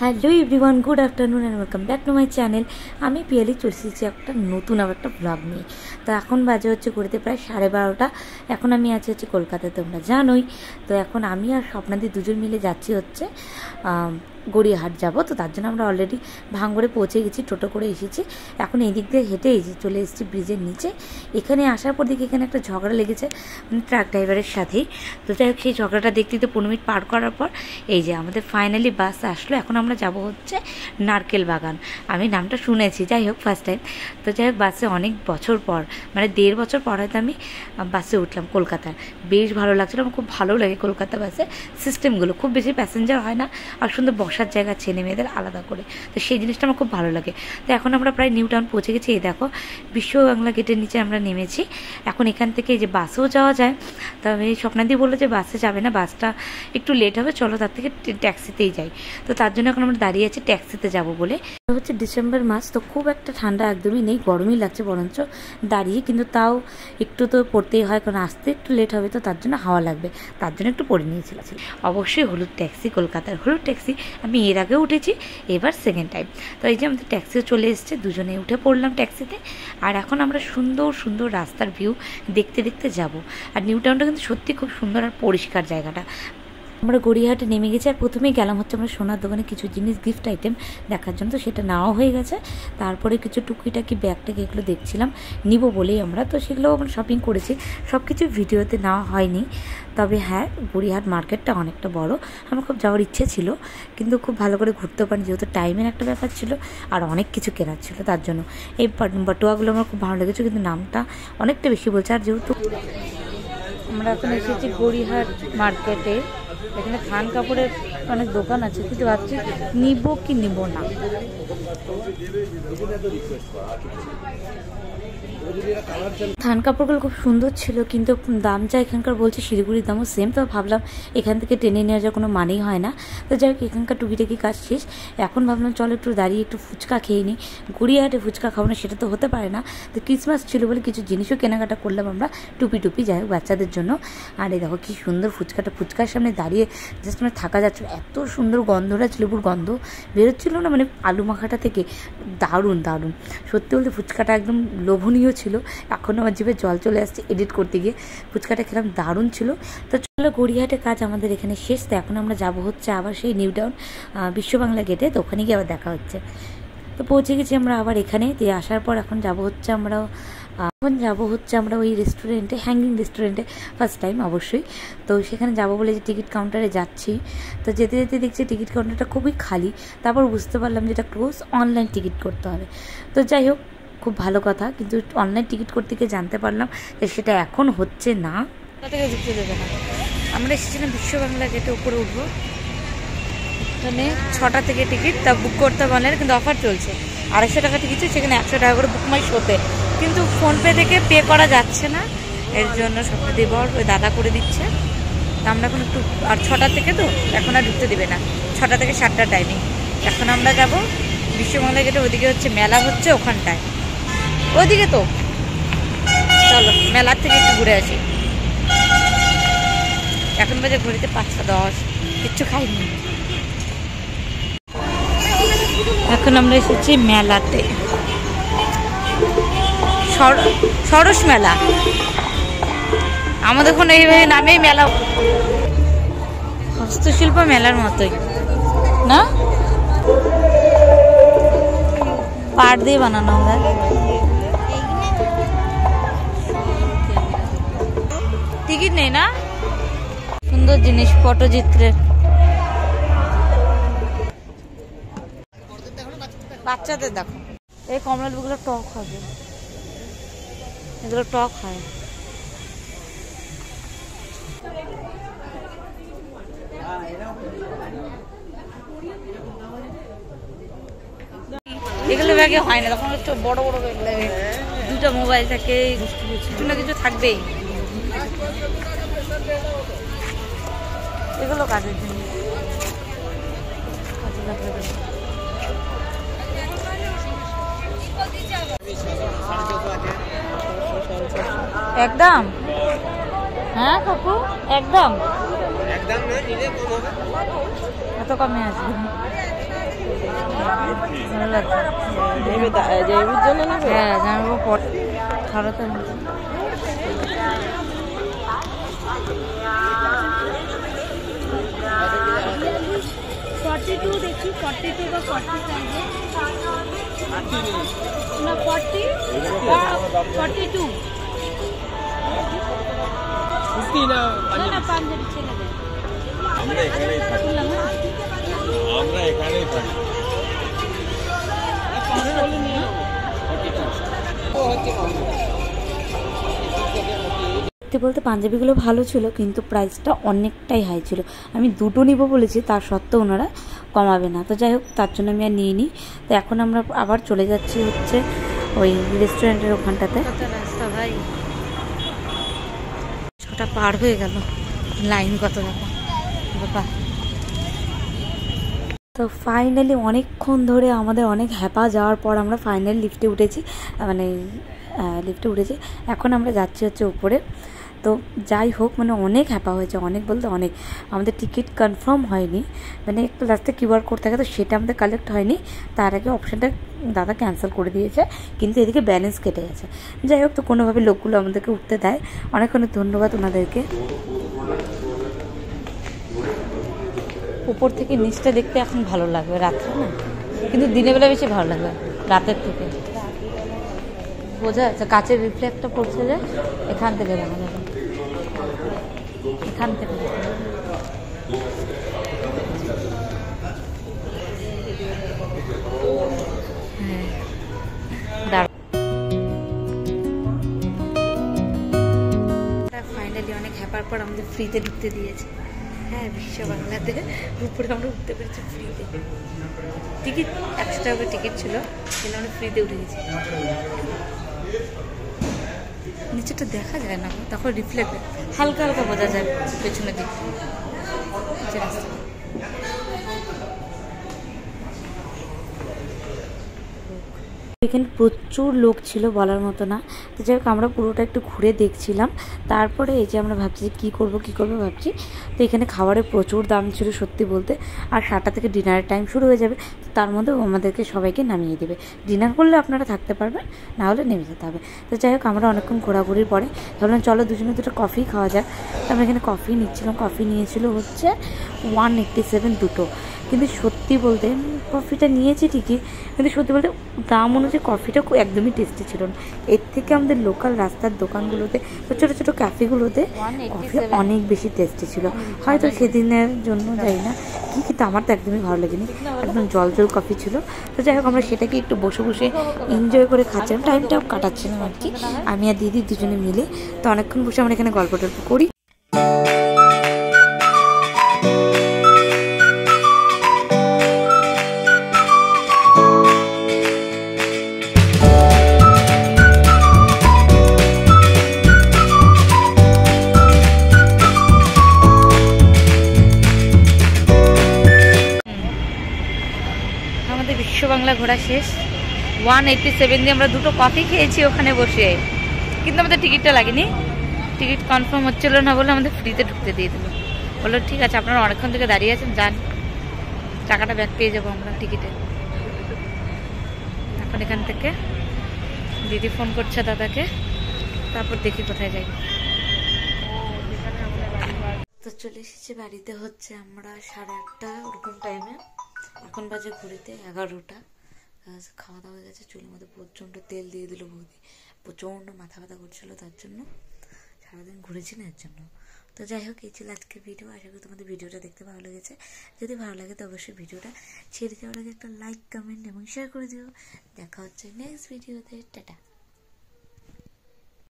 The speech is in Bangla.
Hello everyone, good afternoon and welcome back to my channel. আমি পিয়ালি চলে এসেছি একটা নতুন একটা ব্লগ নিয়ে। তো এখন বাজে হচ্ছে ঘুরতে প্রায় 12:30। এখন আমি আছি কলকাতায়, তোমরা জানোই। তো এখন আমি আর স্বপ্নাদি দুজন মিলে যাচ্ছি হচ্ছে গড়িয়াহাট যাব। তো তার জন্য আমরা অলরেডি ভাঙড়ে পৌঁছে গেছি, টোটো করে এসেছি। এখন এই দিক দিয়ে হেঁটে চলে এসেছি ব্রিজের নিচে। এখানে আসার পর দেখি এখানে একটা ঝগড়া লেগেছে ট্রাক ড্রাইভারের সাথেই। তো যাই হোক, সেই ঝগড়াটা দেখতে 15 মিনিট পার করার পর এই যে আমাদের ফাইনালি বাস আসলো। এখন আমরা যাব হচ্ছে নারকেল বাগান। আমি নামটা শুনেছি, যাই হোক ফার্স্ট টাইম। তো যাই হোক, বাসে অনেক বছর পর, মানে 1.5 বছর পর হয়তো আমি বাসে উঠলাম কলকাতার। বেশ ভালো লাগছিলো, আমার খুব ভালো লাগে কলকাতা বাসে সিস্টেমগুলো। খুব বেশি প্যাসেঞ্জার হয় না, আর সুন্দর বসার জায়গা ছেলে মেয়েদের আলাদা করে। তো সেই জিনিসটা আমার খুব ভালো লাগে। তো এখন আমরা প্রায় নিউ টাউন পৌঁছে গেছি। এই দেখো, বিশ্ব বাংলা গেটের নিচে আমরা নেমেছি। এখন এখান থেকে এই যে বাসেও যাওয়া যায়। তবে স্বপ্নাদি বললো যে বাসে যাবে না, বাসটা একটু লেট হবে, চলো তার থেকে ট্যাক্সিতেই যাই। তো তার জন্য এখন আমরা দাঁড়িয়ে আছি ট্যাক্সিতে যাব বলে। হচ্ছে ডিসেম্বর মাস, তো খুব একটা ঠান্ডা একদমই নেই, গরমই লাগছে বরঞ্চ দাঁড়িয়ে। কিন্তু তাও একটু তো পড়তেই হয়, কারণ আসতে একটু লেট হবে, তো তার জন্য হাওয়া লাগবে, তার জন্য একটু পরে নিয়েছিলাম। অবশ্যই হলুদ ট্যাক্সি, কলকাতার হলুদ ট্যাক্সি। আমি এর আগেও উঠেছি, এবার সেকেন্ড টাইম। তো এই যে আমাদের ট্যাক্সিও চলে এসছে, দুজনে উঠে পড়লাম ট্যাক্সিতে। আর এখন আমরা সুন্দর সুন্দর রাস্তার ভিউ দেখতে দেখতে যাব। আর নিউ টাউনটা কিন্তু সত্যি খুব সুন্দর আর পরিষ্কার জায়গাটা। আমরা গড়িয়াহাটে নেমে গেছি, আর প্রথমেই গেলাম হচ্ছে আমরা সোনার দোকানে কিছু জিনিস গিফট আইটেম দেখার জন্য। তো সেটা নেওয়া হয়ে গেছে। তারপরে কিছু টুকিটাকি ব্যাগটাকে এগুলো দেখছিলাম, নিব বলেই আমরা। তো সেগুলো আমরা শপিং করেছি, সব কিছু ভিডিওতে নেওয়া হয়নি। তবে হ্যাঁ, গড়িয়াহাট মার্কেটটা অনেকটা বড়, আমার খুব যাওয়ার ইচ্ছে ছিল, কিন্তু খুব ভালো করে ঘুরতে পারি, যেহেতু টাইমের একটা ব্যাপার ছিল আর অনেক কিছু কেনার ছিল, তার জন্য। এই বাটুয়াগুলো আমার খুব ভালো লেগেছে, কিন্তু নামটা অনেকটা বেশি বলছে। আর যেহেতু আমরা এখন এসেছি গড়িয়াহাট মার্কেটে, এখানে থান কাপড়ের অনেক দোকান আছে, কিন্তু ভাবছি নিব কি নিব না। থান কাপড়গুলো খুব সুন্দর ছিল, কিন্তু দাম যা এখানকার বলছে শিলিগুড়ির দামও সেম। তো ভাবলাম এখান থেকে টেনে নেওয়ার যা কোনো মানেই হয় না। তো যাই হোক, এখানকার টুকিটাকি কাজ শেষ। এখন ভাবলাম চলো একটু দাঁড়িয়ে একটু ফুচকা খেয়ে নিই। গড়িয়াহাটে ফুচকা খাবো না সেটা তো হতে পারে না। তো ক্রিসমাস ছিল বলে কিছু জিনিসও কেনাকাটা করলাম আমরা, টুপি যাই হোক বাচ্চাদের জন্য। আর এই দেখো কি সুন্দর ফুচকাটা, ফুচকার সামনে দাঁড়িয়ে জাস্ট মানে থাকা যাচ্ছিল, এত সুন্দর গন্ধটা, লেবুর গন্ধ বেরোচ্ছিল না, মানে আলু মাখাটা থেকে। দারুণ দারুণ সত্যি বলতে, ফুচকাটা একদম লোভনীয় ছিল। এখন আমার জিভে জল চলে আসছে এডিট করতে গিয়ে। ফুচকাটা খেলাম, দারুণ ছিল। তো চলো, গড়িয়াহাটে কাজ আমাদের এখানে শেষ। তো এখন আমরা যাব হচ্ছে আবার সেই নিউ টাউন বিশ্ব বাংলা গেটে। তো ওখানে গিয়ে আবার দেখা হচ্ছে। তো পৌঁছে গেছি আমরা আবার এখানে। দিয়ে আসার পর এখন যাব হচ্ছে আমরা ওই রেস্টুরেন্টে, হ্যাঙ্গিং রেস্টুরেন্টে ফার্স্ট টাইম অবশ্যই। তো সেখানে যাব বলে যে টিকিট কাউন্টারে যাচ্ছি। তো যেতে যেতে দেখছি টিকিট কাউন্টারটা খুবই খালি। তারপর বুঝতে পারলাম যে এটা ক্লোজ, অনলাইন টিকিট করতে হবে। তো যাই হোক, খুব ভালো কথা, কিন্তু অনলাইন টিকিট করতে গিয়ে জানতে পারলাম যে সেটা এখন হচ্ছে না। থেকে ঢুকতে দেবে না। আমরা এসেছিলাম বিশ্ব বাংলা গেটে, উপরে উঠবো। এখানে 6টা থেকে টিকিট, তা বুক করতে পারলেন, কিন্তু অফার চলছে। 250 টাকা টিকিট, সেখানে 100 টাকা করে বুক মাই শোতে। কিন্তু ফোনপে থেকে পে করা যাচ্ছে না, এর জন্য স্বপ্নাদি বর ওই দাদা করে দিচ্ছে। তা আমরা এখন একটু, আর 6টা থেকে তো এখন আর ঢুকতে দেবে না, 6টা থেকে 7টা টাইমিং। এখন আমরা যাব বিশ্ববাংলা গেটে, ওইদিকে হচ্ছে মেলা হচ্ছে, ওখানটায় ওইদিকে। তো চলো মেলার থেকে একটু ঘুরে আসি। এখন বাজে ঘড়িতে 5:10, কিচ্ছু খাইনি। এখন আমরা এসেছি মেলাতে, সরস মেলা। আমাদের এখন এইভাবে নামেই মেলা, হস্তশিল্প মেলার মতোই না, পাট দিয়ে বানানো। আমরা টিকিট নেই না, সুন্দর জিনিস পটচিত্রের। বাচ্চাদের দেখো, এই কমলা লেবুগুলো টক হবে, এগুলো টক হয়। এগুলো ব্যাগে হয় না, তখন একটু বড় বড় ব্যাগ লাগে, 2টা মোবাইল থাকে, কিছু না কিছু থাকবেই। এগুলো কাজের জন্য। একদম, হ্যাঁ কাকু একদম, এত কমে আসবে। লাগছে। হ্যাঁ জামাবো পরে খাওয়াতে হচ্ছে। দেখছি 42 বা 40 সাইজে না 40 বা 42 না পাঞ্জাবি ছেলেদের। আমরা এখানেই থাকি। বলতে পাঞ্জাবিগুলো ভালো ছিল কিন্তু প্রাইসটা অনেকটাই হাই ছিল। আমি দুটো নিব বলেছি, তার সত্ত্বেও ওনারা কমাবে না। তো যাই হোক, তার জন্য আমি আর নিইনি। তো এখন আমরা আবার চলে যাচ্ছি হচ্ছে ওই রেস্টুরেন্টের ওখানটাতে। রাস্তা ভাই ছটা পার হয়ে গেল, লাইন কত বাবা। তো ফাইনালি অনেকক্ষণ ধরে আমাদের অনেক হ্যাপা যাওয়ার পর আমরা ফাইনালি লিফটে উঠেছি, মানে লিফটে উঠেছি। এখন আমরা যাচ্ছি হচ্ছে উপরে। তো যাই হোক, মানে অনেক হ্যাপা হয়েছে, অনেক বলতে অনেক। আমাদের টিকিট কনফার্ম হয়নি, মানে একটু লাস্টে কিউআর কোড থাকে, তো সেটা আমাদের কালেক্ট হয়নি। তার আগে অপশানটা দাদা ক্যান্সেল করে দিয়েছে, কিন্তু এদিকে ব্যালেন্স কেটে গেছে। যাই হোক, তো কোনোভাবে লোকগুলো আমাদেরকে উঠতে দেয়। অনেক অনেক ধন্যবাদ ওনাদেরকে। উপর থেকে নিচটা দেখতে এখন ভালো লাগবে রাত্রে না, কিন্তু দিনের বেলা বেশি ভালো লাগবে রাতের থেকে। বোঝা যাচ্ছে কাচের রিফ্লেক্টটা পড়ছে যে এখান থেকে দেখা যাবে, এখান থেকে ফাইনালি অনেক হ্যাপার পর আমাদের ফ্রিতে ঢুকতে দিয়েছে। হ্যাঁ, বিশ্ব বাংলাতে উপরে আমরা উঠতে পেরেছি ফ্রিতে। টিকিট 100 টাকা টিকিট ছিল, কিন্তু আমরা ফ্রিতে উঠে গেছি। নিচেটা দেখা যায় না, তখন রিফ্লেক্ট হালকা হালকা বোঝা যায় পেছনের দিক রাস্তা। এখানে প্রচুর লোক ছিল, বলার মতো না। তো যাই হোক, আমরা পুরোটা একটু ঘুরে দেখছিলাম। তারপরে এই যে আমরা ভাবছি কী করবো ভাবছি। তো এখানে খাবারের প্রচুর দাম ছিল সত্যি বলতে। আর 7টা থেকে ডিনারের টাইম শুরু হয়ে যাবে, তো তার মধ্যে আমাদেরকে সবাইকে নামিয়ে দেবে। ডিনার করলে আপনারা থাকতে পারবেন, না হলে নেমে যেতে হবে। তো যাই হোক, আমরা অনেকক্ষণ ঘোরাঘুরির পরে ভাবলাম চলো দুজনে দুটো কফি খাওয়া যাক। তো আমরা এখানে কফি নিচ্ছিলাম। কফি নিয়েছিল হচ্ছে 187 দুটো। কিন্তু সত্যি বলতে কফিটা নিয়েছি ঠিকই, কিন্তু সত্যি বলতে দাম অনুযায়ী কফিটা একদমই টেস্টি ছিল না। এর থেকে আমাদের লোকাল রাস্তার দোকানগুলোতে বা ছোটো ছোটো ক্যাফেগুলোতে কফি অনেক বেশি টেস্টি ছিল। হয়তো সেদিনের জন্য যাই না কি, কিন্তু আমার তো একদমই ভালো লাগেনি, একদম জল জল কফি ছিল। তো যাই হোক, আমরা সেটাকে একটু বসে বসে এনজয় করে খাচ্ছিলাম, টাইমটাও কাটাচ্ছিলাম আর কি, আমি আর দিদি দুজনে মিলে। তো অনেকক্ষণ বসে আমরা এখানে গল্প টল্প করি। বিশ্ব বাংলা ঘোরা শেষ। 187 দিয়ে আমরা দুটো কফি খেয়েছি ওখানে বসে, কিন্তু আমাদের টিকিটটা লাগেনি। টিকিট কনফার্ম হচ্ছিল না বলে আমাদের ফ্রিতে ঢুকতে দিয়ে দিল। বললো ঠিক আছে, আপনারা অনেকক্ষণ থেকে দাঁড়িয়ে আছেন, যান, টাকাটা ব্যাক পেয়ে যাবো আমরা টিকিটে। এখন এখান থেকে দিদি ফোন করছে দাদাকে, তারপর দেখি কোথায় যাই। তো চলে এসেছি বাড়িতে, হচ্ছে আমরা 8:30 ওরকম টাইমে। এখন বাজে ঘুরিতে 11টা। খাওয়া দাওয়া হয়ে গেছে, চুলের মধ্যে প্রচণ্ড তেল দিয়ে দিল বৌদি, প্রচণ্ড মাথা ব্যথা করছিলো, তার জন্য সারাদিন ঘুরেছি না, এর জন্য। তো যাই হোক, এই ছিল আজকের ভিডিও। আশা করি তোমাদের ভিডিওটা দেখতে ভালো লেগেছে। যদি ভালো লাগে তো অবশ্যই ভিডিওটা ছেড়ে দেওয়ার আগে একটা লাইক, কমেন্ট এবং শেয়ার করে দিও। দেখা হচ্ছে নেক্সট ভিডিওতে। টাটা।